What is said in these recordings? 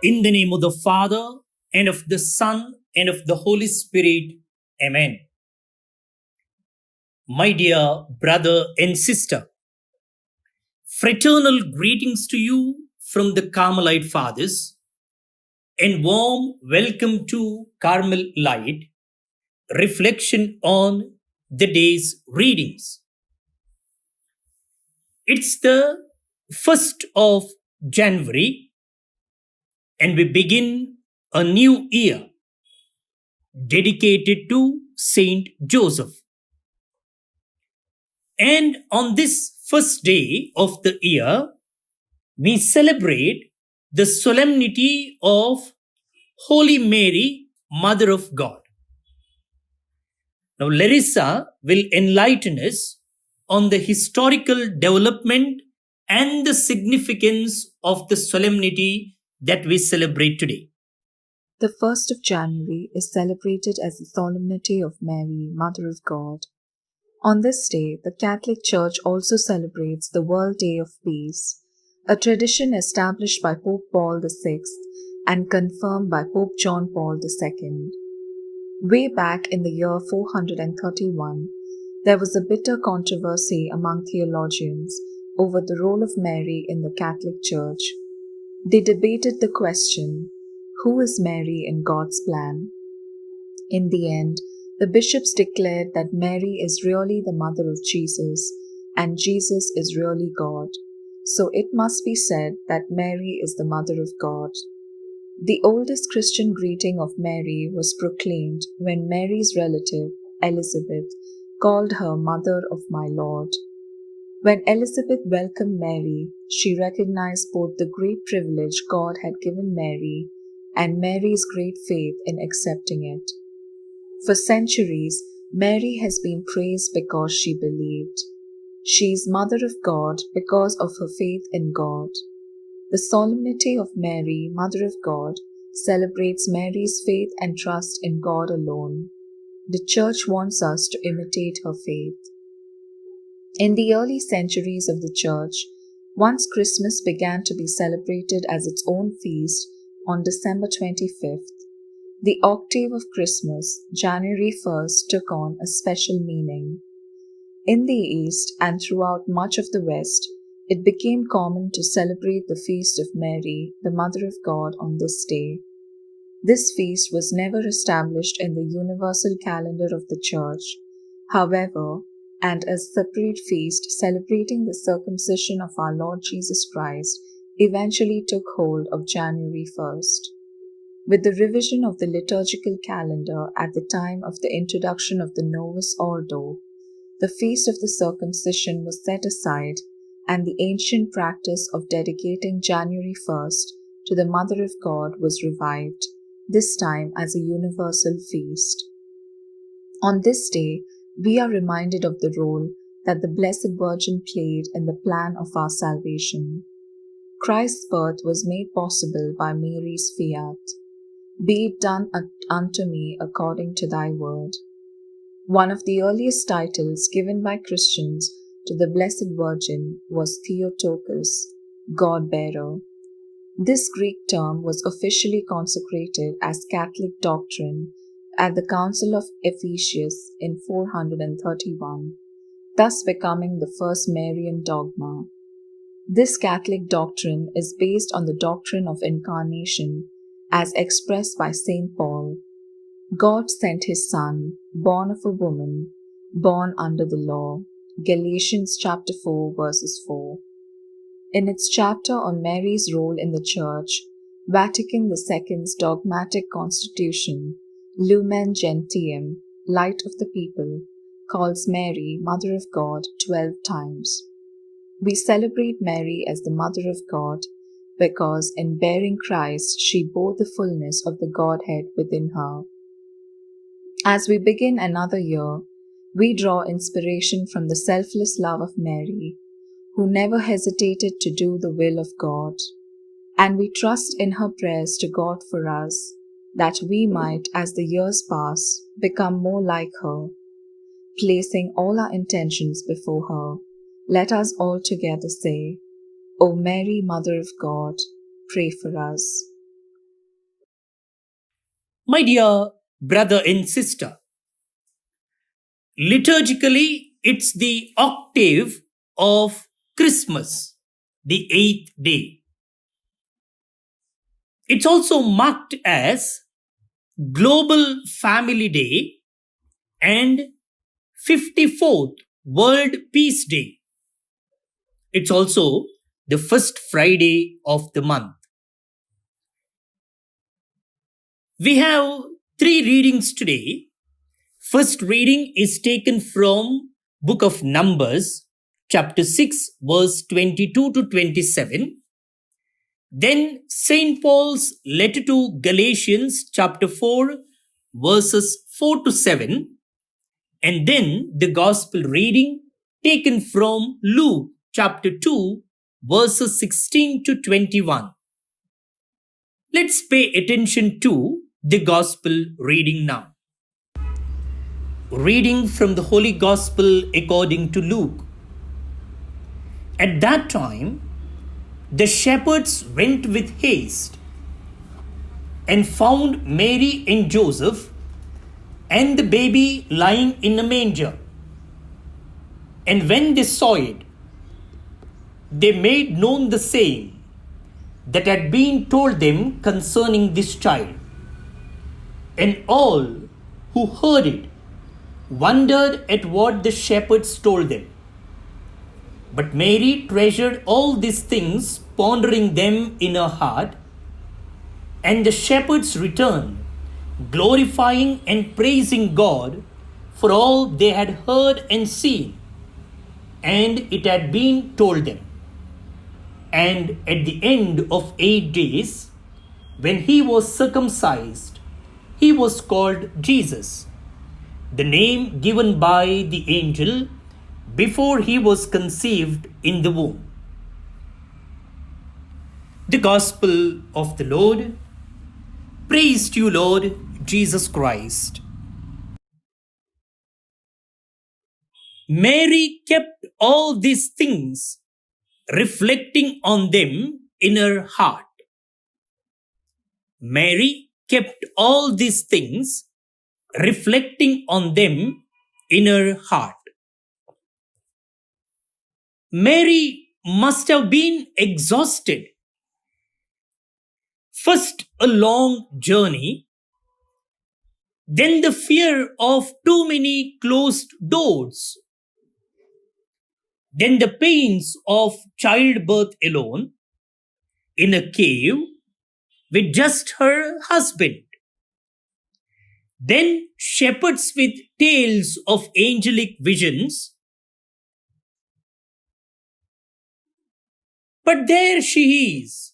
In the name of the Father, and of the Son, and of the Holy Spirit. Amen. My dear brother and sister, fraternal greetings to you from the Carmelite Fathers, and warm welcome to Carmel Light, reflection on the day's readings. It's the 1st of January, and we begin a new year dedicated to Saint Joseph. And on this first day of the year, we celebrate the solemnity of Holy Mary, Mother of God. Now, Larissa will enlighten us on the historical development and the significance of the solemnity that we celebrate today. The 1st of January is celebrated as the Solemnity of Mary, Mother of God. On this day, the Catholic Church also celebrates the World Day of Peace, a tradition established by Pope Paul VI and confirmed by Pope John Paul II. Way back in the year 431, there was a bitter controversy among theologians over the role of Mary in the Catholic Church. They debated the question, who is Mary in God's plan? In the end, the bishops declared that Mary is really the mother of Jesus and Jesus is really God. So it must be said that Mary is the mother of God. The oldest Christian greeting of Mary was proclaimed when Mary's relative, Elizabeth, called her Mother of my Lord. When Elizabeth welcomed Mary, she recognized both the great privilege God had given Mary and Mary's great faith in accepting it. For centuries, Mary has been praised because she believed. She is Mother of God because of her faith in God. The Solemnity of Mary, Mother of God, celebrates Mary's faith and trust in God alone. The Church wants us to imitate her faith. In the early centuries of the Church, once Christmas began to be celebrated as its own feast on December 25th, the octave of Christmas, January 1st, took on a special meaning. In the East and throughout much of the West, it became common to celebrate the feast of Mary, the Mother of God, on this day. This feast was never established in the universal calendar of the Church. However, and a separate feast celebrating the circumcision of our Lord Jesus Christ eventually took hold of January 1st. With the revision of the liturgical calendar at the time of the introduction of the Novus Ordo, the feast of the circumcision was set aside and the ancient practice of dedicating January 1st to the Mother of God was revived, this time as a universal feast. On this day, we are reminded of the role that the Blessed Virgin played in the plan of our salvation. Christ's birth was made possible by Mary's fiat. Be it done unto me according to thy word. One of the earliest titles given by Christians to the Blessed Virgin was Theotokos, God-bearer. This Greek term was officially consecrated as Catholic doctrine at the Council of Ephesus in 431, thus becoming the first Marian dogma. This Catholic doctrine is based on the doctrine of incarnation as expressed by St. Paul. God sent his Son, born of a woman, born under the law. Galatians chapter 4 verses 4. In its chapter on Mary's role in the Church, Vatican II's dogmatic constitution, Lumen Gentium, Light of the People, calls Mary Mother of God 12 times. We celebrate Mary as the Mother of God because in bearing Christ she bore the fullness of the Godhead within her. As we begin another year, we draw inspiration from the selfless love of Mary, who never hesitated to do the will of God, and we trust in her prayers to God for us, that we might, as the years pass, become more like her. Placing all our intentions before her, let us all together say, O Mary, Mother of God, pray for us. My dear brother and sister, liturgically, it's the octave of Christmas, the eighth day. It's also marked as Global Family Day and 54th World Peace Day. It's also the first Friday of the month. We have three readings today. First reading is taken from Book of Numbers, chapter 6, verse 22 to 27. Then St. Paul's letter to Galatians, chapter 4, verses 4 to 7. And then the Gospel reading taken from Luke, chapter 2, verses 16 to 21. Let's pay attention to the Gospel reading now. Reading from the Holy Gospel according to Luke. At that time, the shepherds went with haste and found Mary and Joseph and the baby lying in a manger. And when they saw it, they made known the saying that had been told them concerning this child. And all who heard it wondered at what the shepherds told them. But Mary treasured all these things, pondering them in her heart. And the shepherds returned, glorifying and praising God for all they had heard and seen, and it had been told them. And at the end of 8 days, when he was circumcised, he was called Jesus, the name given by the angel before he was conceived in the womb. The Gospel of the Lord. Praise to you, Lord Jesus Christ. Mary kept all these things, reflecting on them in her heart. Mary kept all these things, reflecting on them in her heart. Mary must have been exhausted. First, a long journey, then the fear of too many closed doors, then the pains of childbirth alone in a cave with just her husband, then shepherds with tales of angelic visions. But there she is,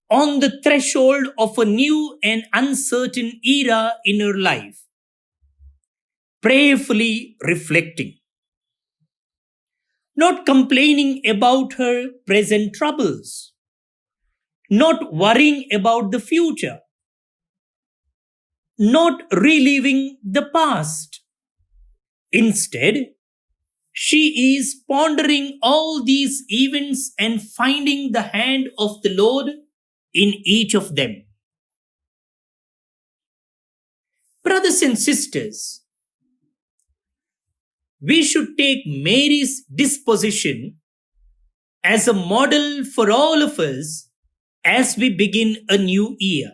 on the threshold of a new and uncertain era in her life, prayerfully reflecting, not complaining about her present troubles, not worrying about the future, not reliving the past. Instead, she is pondering all these events and finding the hand of the Lord in each of them. Brothers and sisters, we should take Mary's disposition as a model for all of us as we begin a new year.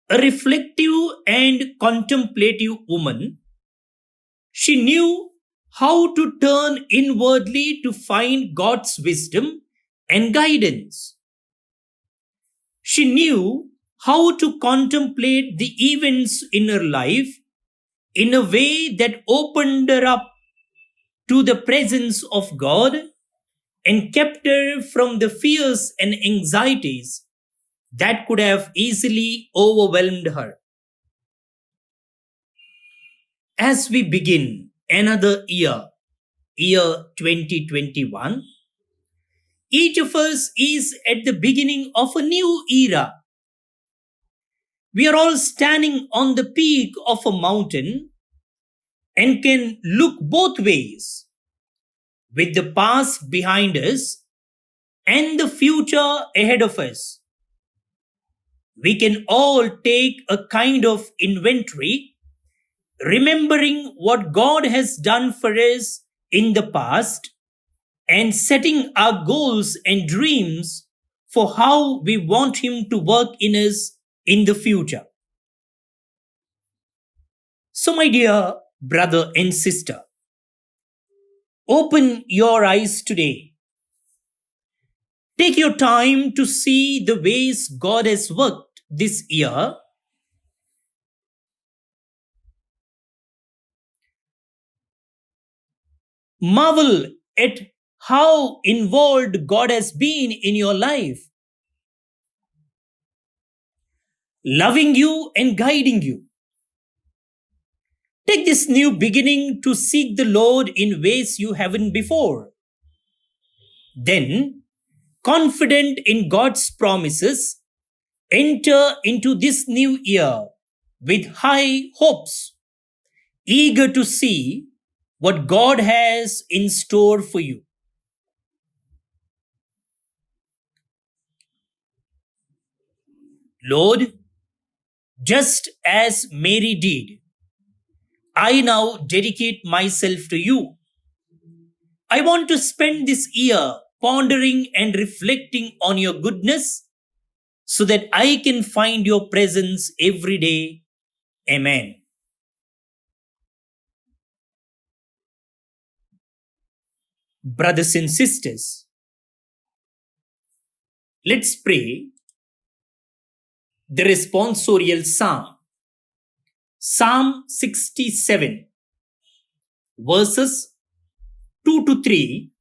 A reflective and contemplative woman, she knew how to turn inwardly to find God's wisdom and guidance. She knew how to contemplate the events in her life in a way that opened her up to the presence of God and kept her from the fears and anxieties that could have easily overwhelmed her. As we begin another year 2021, each of us is at the beginning of a new era. We are all standing on the peak of a mountain and can look both ways, with the past behind us and the future ahead of us. we can all take a kind of inventory, remembering what God has done for us in the past and setting our goals and dreams for how we want Him to work in us in the future. So, my dear brother and sister, open your eyes today. Take your time to see the ways God has worked this year. Marvel at how involved God has been in your life, loving you and guiding you. Take this new beginning to seek the Lord in ways you haven't before. Then, confident in God's promises, enter into this new year with high hopes, eager to see what God has in store for you. Lord, just as Mary did, I now dedicate myself to you. I want to spend this year pondering and reflecting on your goodness so that I can find your presence every day. Amen. Brothers and sisters, let's pray the responsorial psalm. Psalm 67, verses 2 to 3,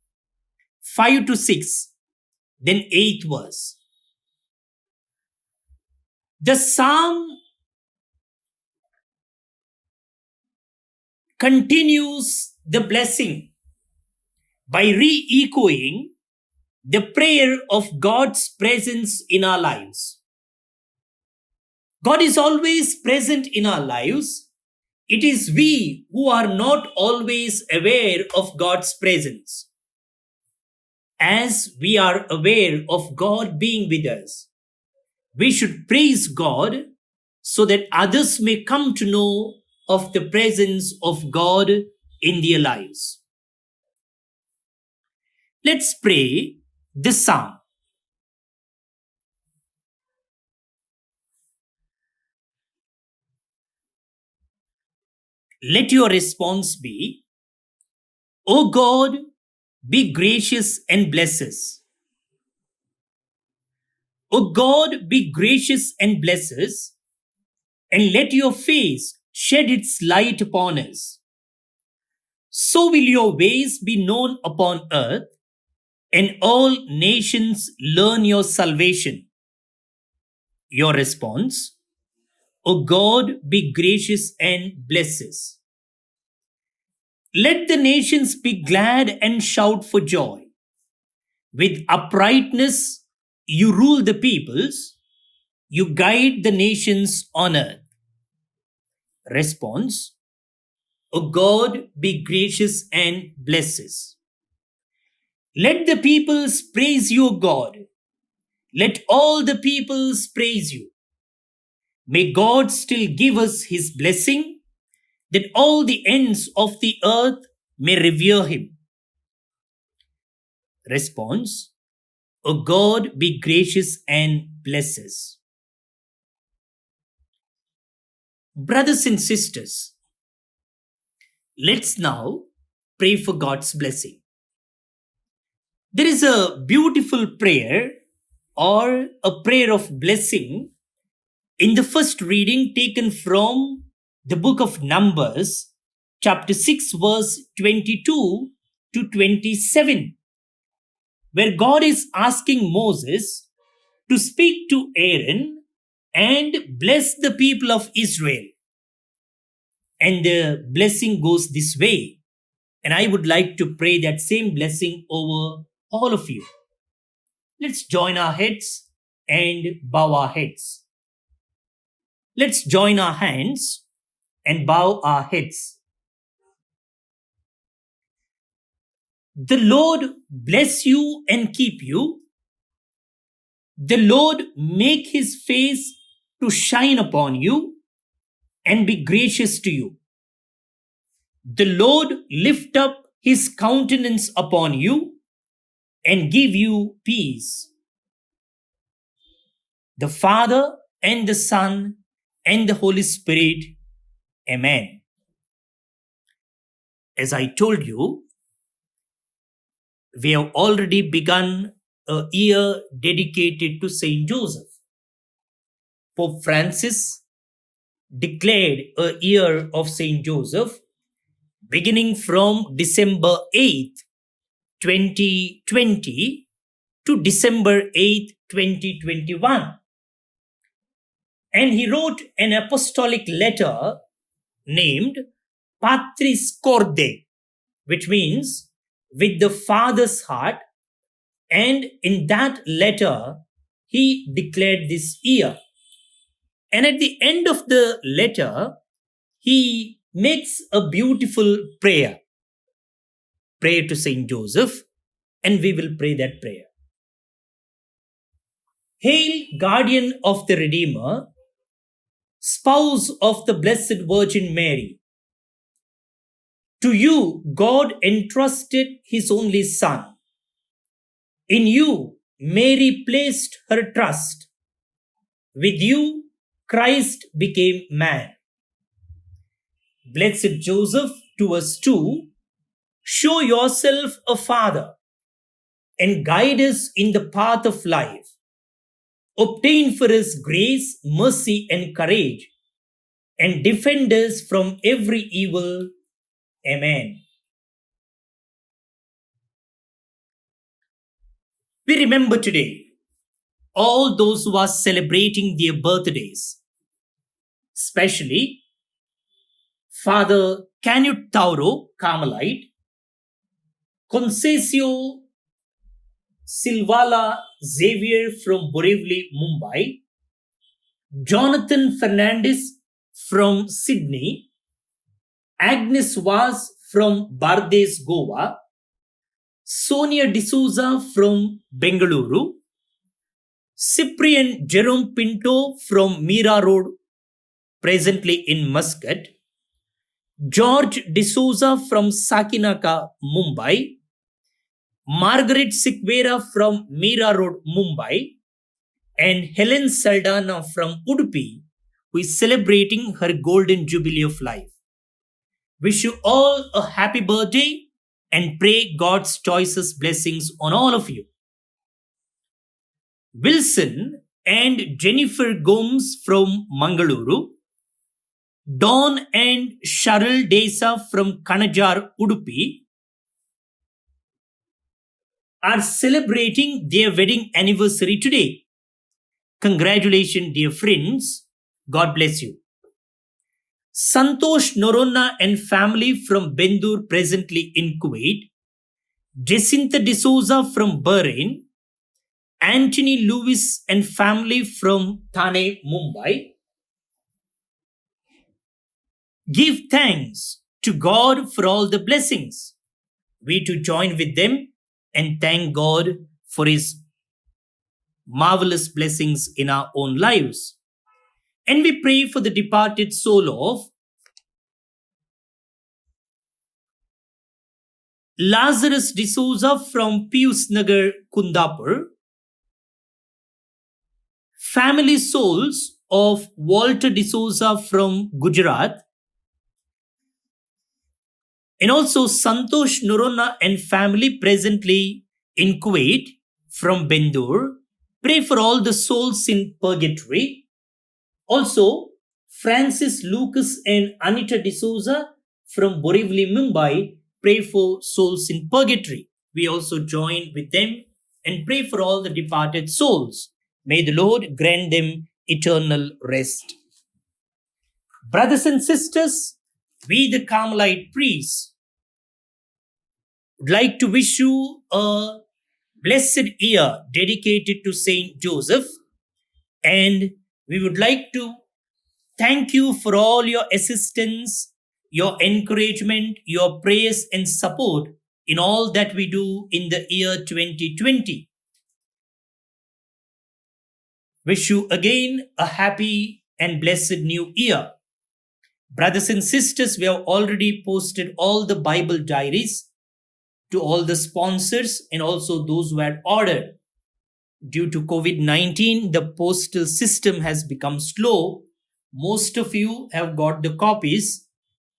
5 to 6, then 8th verse. The psalm continues the blessing by re-echoing the prayer of God's presence in our lives. God is always present in our lives. It is we who are not always aware of God's presence. As we are aware of God being with us, we should praise God so that others may come to know of the presence of God in their lives. Let's pray this psalm. Let your response be, O God, be gracious and bless us. O God, be gracious and bless us, and let your face shed its light upon us. So will your ways be known upon earth, and all nations learn your salvation. Your response, O God, be gracious and bless us. Let the nations be glad and shout for joy. With uprightness, you rule the peoples, you guide the nations on earth. Response, O God, be gracious and bless us. Let the peoples praise you, O God. Let all the peoples praise you. May God still give us his blessing, that all the ends of the earth may revere him. Response, O God, be gracious and bless us. Brothers and sisters, let's now pray for God's blessing. There is a beautiful prayer or a prayer of blessing in the first reading taken from the book of Numbers, chapter 6, verse 22 to 27, where God is asking Moses to speak to Aaron and bless the people of Israel. And the blessing goes this way. And I would like to pray that same blessing over all of you. Let's join our heads and bow our heads. Let's join our hands and bow our heads. The Lord bless you and keep you. The Lord make his face to shine upon you and be gracious to you. The Lord lift up his countenance upon you and give you peace. The Father and the Son and the Holy Spirit. Amen. As I told you, we have already begun a year dedicated to Saint Joseph. Pope Francis declared a year of Saint Joseph beginning from December 8th, 2020 to December 8th, 2021. And he wrote an apostolic letter named Patris Corde, which means with the Father's heart. And in that letter, he declared this year. And at the end of the letter, he makes a beautiful prayer to Saint Joseph, and we will pray that prayer. Hail, guardian of the Redeemer, spouse of the Blessed Virgin Mary. To you, God entrusted his only Son. In you, Mary placed her trust. With you, Christ became man. Blessed Joseph, to us too, show yourself a father and guide us in the path of life. Obtain for us grace, mercy, and courage, and defend us from every evil. Amen. We remember today all those who are celebrating their birthdays, especially Father Canute Tauro, Carmelite, Concesio Silvala Xavier from Borivali, Mumbai, Jonathan Fernandez from Sydney, Agnes Vaz from Bardes, Goa, Sonia D'Souza from Bengaluru, Cyprian Jerome Pinto from Mira Road, presently in Muscat, George D'Souza from Sakinaka, Mumbai, Margaret Sikvera from Mira Road, Mumbai, and Helen Saldana from Udupi, who is celebrating her golden jubilee of life. Wish you all a happy birthday and pray God's choicest blessings on all of you. Wilson and Jennifer Gomes from Mangaluru, Dawn and Sharil Desa from Kanajar, Udupi, are celebrating their wedding anniversary today. Congratulations, dear friends. God bless you. Santosh Noronna and family from Bendur, presently in Kuwait, Jacinta D'Souza from Bahrain, Anthony Lewis and family from Thane, Mumbai. Give thanks to God for all the blessings. We too join with them and thank God for his marvelous blessings in our own lives. And we pray for the departed soul of Lazarus D'Souza from Pius Nagar, Kundapur, family souls of Walter D'Souza from Gujarat, and also Santosh Noronna and family presently in Kuwait from Bendur. Pray for all the souls in purgatory. Also, Francis Lucas and Anita D'Souza from Borivali, Mumbai. Pray for souls in purgatory. We also join with them and pray for all the departed souls. May the Lord grant them eternal rest. Brothers and sisters, we the Carmelite priests would like to wish you a blessed year dedicated to Saint Joseph, and we would like to thank you for all your assistance, your encouragement, your prayers and support in all that we do in the year 2020. Wish you again a happy and blessed new year. Brothers and sisters, we have already posted all the Bible diaries to all the sponsors and also those who had ordered. Due to COVID 19, the postal system has become slow. Most of you have got the copies,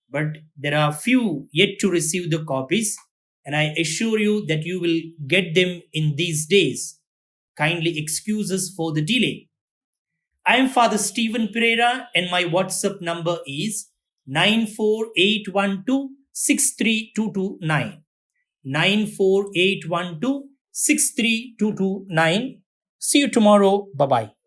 but there are few yet to receive the copies, and I assure you that you will get them in these days. Kindly excuse us for the delay. I am Father Stephen Pereira, and my WhatsApp number is 94812 63229. 94812 63229. See you tomorrow. Bye bye.